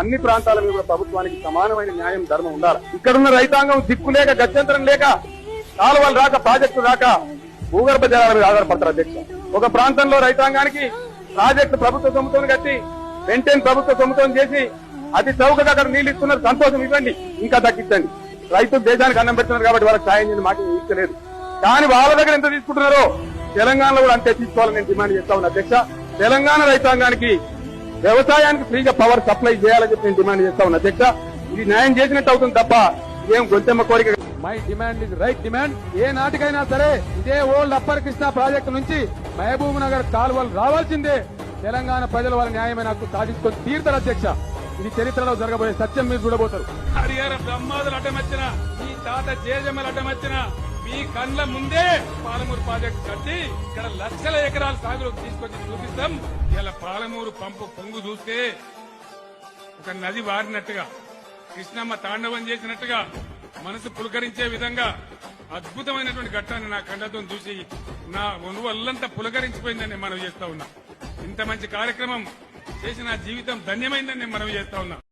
అన్ని ప్రాంతాల మీద కూడా ప్రభుత్వానికి సమానమైన న్యాయం ధర్మం ఉండాలి. ఇక్కడున్న రైతాంగం దిక్కు లేక గత్యంతరం లేక కాలువలు రాక ప్రాజెక్టు రాక భూగర్భ జలాల మీద ఆధారపడతారు అధ్యక్ష. ఒక ప్రాంతంలో రైతాంగానికి ప్రాజెక్టు ప్రభుత్వ సొమ్ముతో కట్టి వెంటనే ప్రభుత్వ సొమ్ముతో చేసి అతి చౌకగా అక్కడ నీళ్లు ఇస్తున్నారు, సంతోషం, ఇవ్వండి, ఇంకా తగ్గించండి. రైతులు దేశానికి అన్నం పెడుతున్నారు కాబట్టి వాళ్ళకి సాయం చేయని మాట ఇచ్చలేదు. కానీ వాళ్ళ దగ్గర ఎంత తీసుకుంటున్నారో తెలంగాణలో కూడా అంతే తీసుకోవాలని నేను డిమాండ్ చేస్తా ఉన్నా అధ్యక్ష. తెలంగాణ రైతాంగానికి వ్యవసాయానికి ఫ్రీగా పవర్ సప్లై చేయాలని చెప్పి నేను డిమాండ్ చేస్తా ఉన్నా అధ్యక్ష. ఇది న్యాయం చేసినట్టు అవుతుంది తప్ప ఏం గొంతెమ్మ కోరిక. My demand is right demand. ఏ నాటికైనా సరే ఇదే ఓల్డ్ అప్పర్ కృష్ణా ప్రాజెక్టు నుంచి మహబూబ్ నగర్ కాలువలు రావాల్సిందే. తెలంగాణ ప్రజలు వాళ్ళ న్యాయమైన హక్కు సాధించుకొని తీరుతారు అధ్యక్ష. ఇది చరిత్రలో జరగబోయే సత్యం మీరు చూడబోతారు. హరిహర బ్రహ్మాదులు అడ్డమచ్చిన, మీ తాత జేజమ్మలు అడ్డమచ్చిన, మీ కండ్ల ముందే పాలమూరు ప్రాజెక్టు కట్టి ఇక్కడ లక్షల ఎకరాల సాగులోకి తీసుకొచ్చి చూపిస్తాం. ఇలా పాలమూరు పంపు పొంగు చూస్తే ఒక నది వారినట్టుగా, కృష్ణమ్మ తాండవం చేసినట్టుగా మనసు పులకరించే విధంగా అద్భుతమైనటువంటి ఘట్టాన్ని నా కండతో చూసి నా ఒళ్ళంతా పులకరించిపోయిందని మనం చేస్తా ఉన్నా. ఇంత మంచి కార్యక్రమం చేసి నా జీవితం ధన్యమైందని మనం చేస్తా ఉన్నా.